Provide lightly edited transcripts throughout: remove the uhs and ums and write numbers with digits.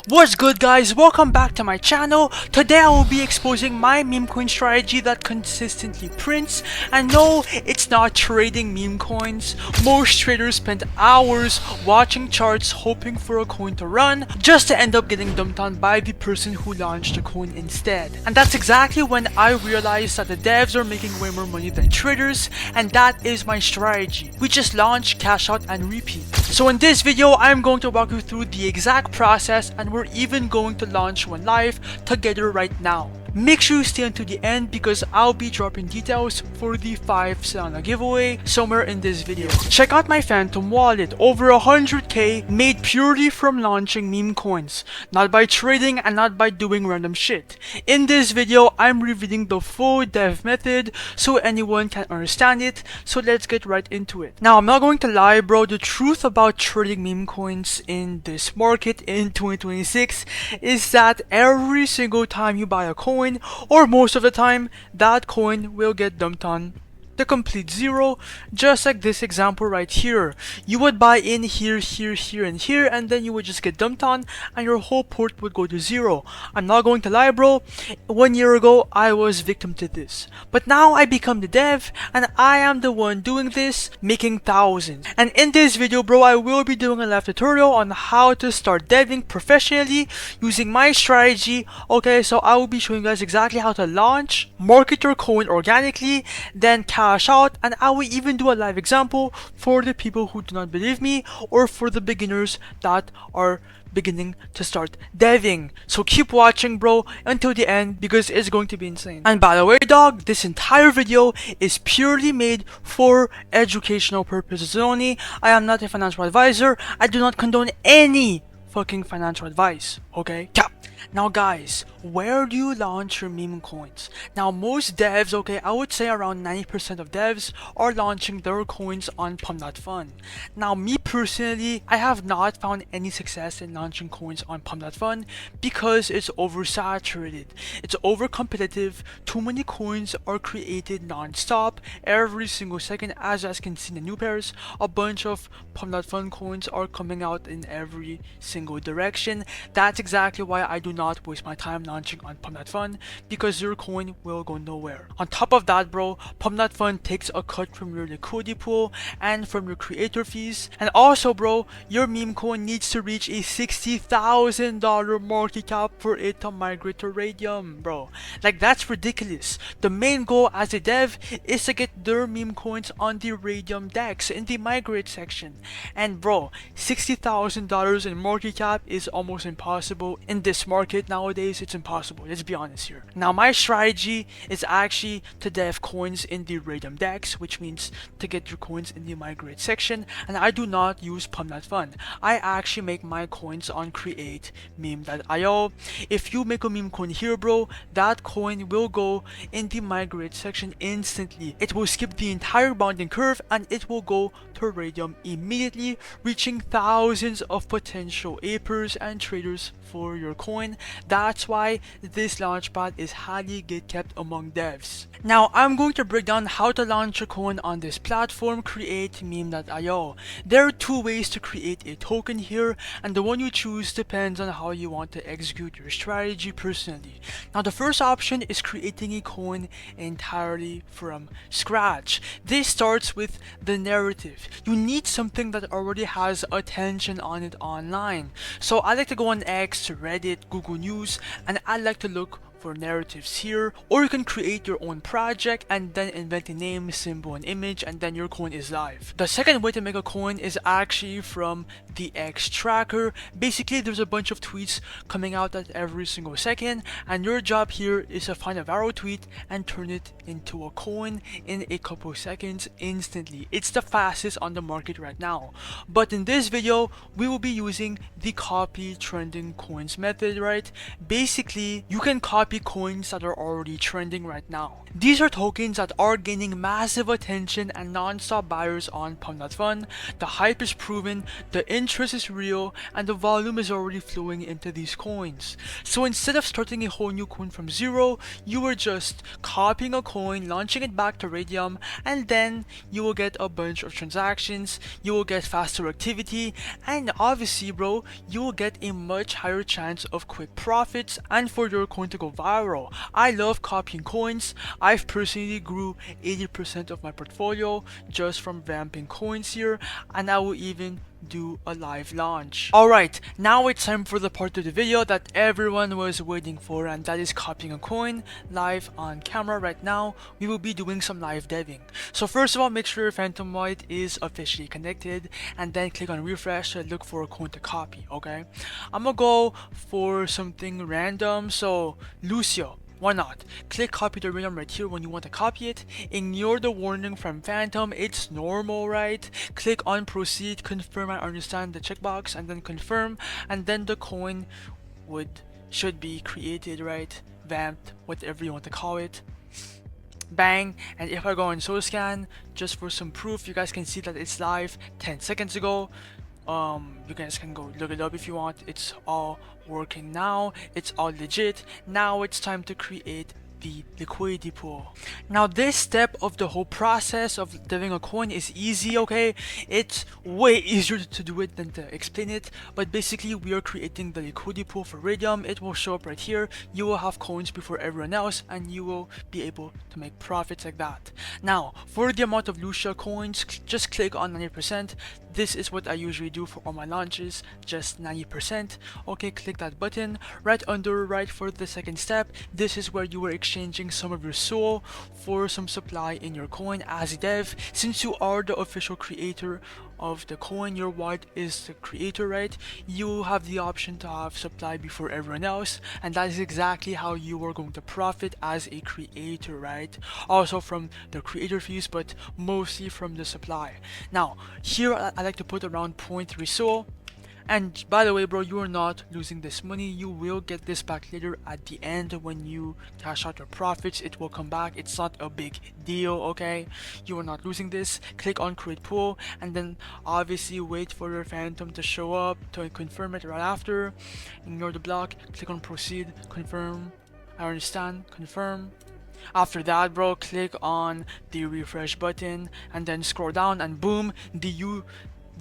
What's good, guys? Welcome back to my channel. Today I will be exposing my meme coin strategy that consistently prints. And no, it's not trading meme coins. Most traders spend hours watching charts hoping for a coin to run just to end up getting dumped on by the person who launched the coin instead. And that's exactly when I realized that the devs are making way more money than traders, and that is my strategy. We just launch, cash out, and repeat. So in this video, I'm going to walk you through the exact process, and we're even going to launch one live together right now. Make sure you stay until the end because I'll be dropping details for the 5 Solana giveaway somewhere in this video. Check out my Phantom wallet, over 100k made purely from launching meme coins, not by trading and not by doing random shit. In this video, I'm revealing the full dev method so anyone can understand it, so let's get right into it. Now, I'm not going to lie, bro, the truth about trading meme coins in this market in 2026 is that every single time you buy a coin, or most of the time, that coin will get dumped on the complete zero, just like this example right here. You would buy in here, and here, and then you would just get dumped on and your whole port would go to zero. I'm not going to lie, bro, 1 year ago I was victim to this, but now I become the dev and I am the one doing this, making thousands. And in this video, bro, I will be doing a live tutorial on how to start deving professionally using my strategy. Okay, so I will be showing you guys exactly how to launch, market your coin organically, then cash out, and I will even do a live example for the people who do not believe me or for the beginners that are beginning to start deving. So keep watching, bro, until the end because it's going to be insane. And by the way, dog, this entire video is purely made for educational purposes only. I am not a financial advisor. I do not condone any fucking financial advice, okay? Cap. Now guys, where do you launch your meme coins? Now most devs, okay, I would say around 90% of devs are launching their coins on Pump.Fun. Now me personally, I have not found any success in launching coins on Pump.Fun because it's oversaturated. It's over competitive, too many coins are created non-stop every single second. As you guys can see in the new pairs, a bunch of Pump.Fun coins are coming out in every single direction. That's exactly why I do not waste my time launching on Pump.Fun because your coin will go nowhere. On top of that, bro, Pump.Fun takes a cut from your liquidity pool and from your creator fees. And also, bro, your meme coin needs to reach a $60,000 market cap for it to migrate to Raydium, bro. Like, that's ridiculous. The main goal as a dev is to get their meme coins on the Raydium DEX in the migrate section. And bro, $60,000 in market cap is almost impossible in this market nowadays. It's impossible, let's be honest here. Now my strategy is actually to dev coins in the Raydium DEX, which means to get your coins in the migrate section, and I do not use Pump.Fun. I actually make my coins on create meme.io. If you make a meme coin here, bro, that coin will go in the migrate section instantly. It will skip the entire bonding curve and it will go to Raydium immediately, reaching thousands of potential apers and traders for your coin. That's why this launchpad is highly kept among devs. Now I'm going to break down how to launch a coin on this platform, create meme.io. There are two ways to create a token here, and the one you choose depends on how you want to execute your strategy personally. Now the first option is creating a coin entirely from scratch. This starts with the narrative. You need something that already has attention on it online. So I like to go on X, Reddit, Google News, and I like to look for narratives here, or you can create your own project and then invent a name, symbol, and image, and then your coin is live. The second way to make a coin is actually from the X tracker. Basically, there's a bunch of tweets coming out at every single second, and your job here is to find a viral tweet and turn it into a coin in a couple seconds instantly. It's the fastest on the market right now. But in this video, we will be using the copy trending coins method, right? Basically, you can copy copy coins that are already trending right now. These are tokens that are gaining massive attention and non-stop buyers on Pump.Fun. The hype is proven, the interest is real, and the volume is already flowing into these coins. So instead of starting a whole new coin from zero, you are just copying a coin, launching it back to Raydium, and then you will get a bunch of transactions, you will get faster activity, and obviously bro, you will get a much higher chance of quick profits and for your coin to go viral. I love copying coins. I've personally grew 80% of my portfolio just from vamping coins here, and I will even do a live launch. Alright, now it's time for the part of the video that everyone was waiting for, and that is copying a coin live on camera. Right now we will be doing some live deving. So first of all, make sure your Phantom White is officially connected, and then click on refresh to look for a coin to copy. Okay, I'm gonna go for something random, so Lucio. Why not? Click copy the random right here when you want to copy it. Ignore the warning from Phantom, it's normal, right? Click on proceed, confirm and understand the checkbox, and then confirm, and then the coin should be created, right? Vamped, whatever you want to call it. Bang. And if I go on SoScan, just for some proof, you guys can see that it's live 10 seconds ago. You guys can go look it up if you want. It's all working now, it's all legit. Now it's time to create the liquidity pool. Now this step of the whole process of deving a coin is easy, okay? It's way easier to do it than to explain it, but basically we are creating the liquidity pool for Raydium. It will show up right here. You will have coins before everyone else, and you will be able to make profits like that. Now for the amount of Lucia coins, just click on 90%. This is what I usually do for all my launches, just 90%. Okay, click that button right under right for the second step. This is where you are exchanging some of your soul for some supply in your coin as a dev. Since you are the official creator of the coin, your wallet is the creator, right? You have the option to have supply before everyone else, and that is exactly how you are going to profit as a creator, right? Also from the creator fees, but mostly from the supply. Now here I like to put around 0.3 soul. And by the way bro, you are not losing this money. You will get this back later at the end when you cash out your profits. It will come back. It's not a big deal, okay? You are not losing this. Click on create pool, and then obviously wait for your Phantom to show up to confirm it right after. Ignore the block, click on proceed, confirm, I understand, confirm. After that bro, click on the refresh button and then scroll down, and boom,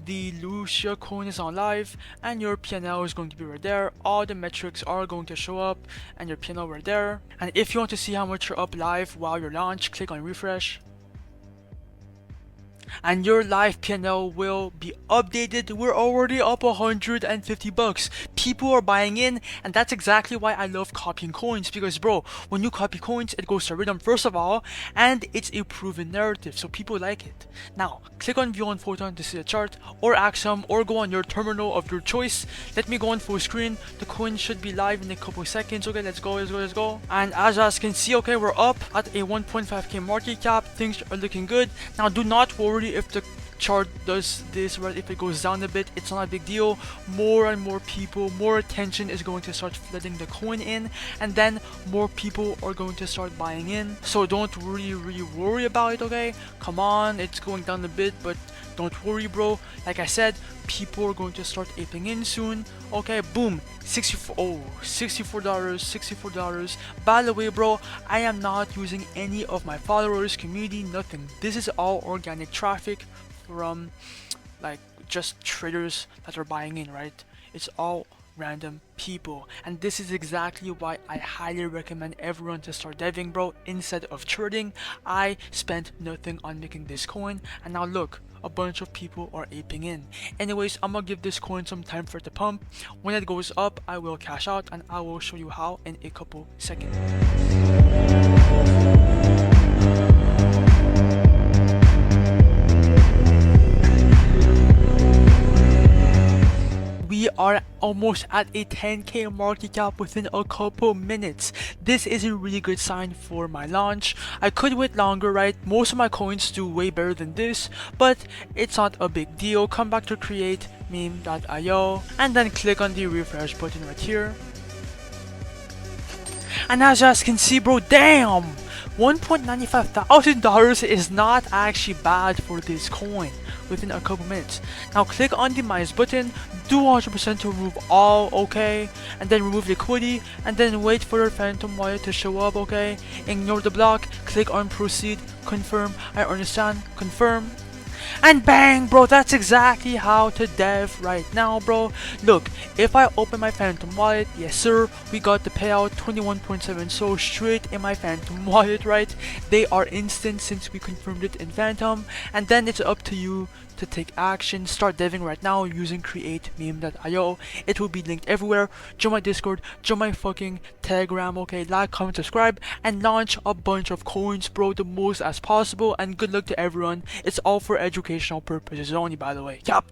the Lucia coin is on live, and your PNL is going to be right there. All the metrics are going to show up and your PNL right there. And if you want to see how much you're up live while you're launched, click on refresh, and your live PNL will be updated. We're already up 150 bucks. People are buying in, and that's exactly why I love copying coins, because bro, when you copy coins, it goes to Raydium first of all, and it's a proven narrative, so people like it. Now click on view on Photon to see the chart, or Axiom, or go on your terminal of your choice. Let me go on full screen. The coin should be live in a couple seconds. Okay, let's go. And as you guys can see, okay, we're up at a 1.5k market cap. Things are looking good. Now do not worry if the chart does this, right? If it goes down a bit, it's not a big deal. More and more people, more attention is going to start flooding the coin in, and then more people are going to start buying in. So don't really worry about it, okay? Come on, it's going down a bit, but don't worry bro. Like I said, people are going to start aping in soon. Okay, boom, $64. By the way bro, I am not using any of my followers, community, nothing. This is all organic traffic from like just traders that are buying in, right? It's all random people, and this is exactly why I highly recommend everyone to start deving bro instead of trading. I spent nothing on making this coin, and now look, a bunch of people are aping in. Anyways, I'm gonna give this coin some time for it to pump. When it goes up, I will cash out, and I will show you how in a couple seconds. We are almost at a 10k market cap within a couple minutes. This is a really good sign for my launch. I could wait longer, right? Most of my coins do way better than this, but it's not a big deal. Come back to create meme.io and then click on the refresh button right here. And as you guys can see, bro, damn, $1,950,000 is not actually bad for this coin within a couple minutes. Now click on the minus button, do 100% to remove all, okay, and then remove liquidity, and then wait for your phantom wallet to show up, okay. Ignore the block, click on proceed, confirm, I understand, confirm. And bang, bro, that's exactly how to dev right now, bro. Look, if I open my Phantom wallet, yes sir, we got the payout 21.7 so straight in my Phantom wallet, right? They are instant since we confirmed it in Phantom, and then it's up to you to take action. Start deving right now using creatememe.io. It will be linked everywhere. Join my Discord, join my fucking Telegram, okay? Like, comment, subscribe, and launch a bunch of coins, bro, the most as possible. And good luck to everyone. It's all for educational purposes only, by the way. Yup.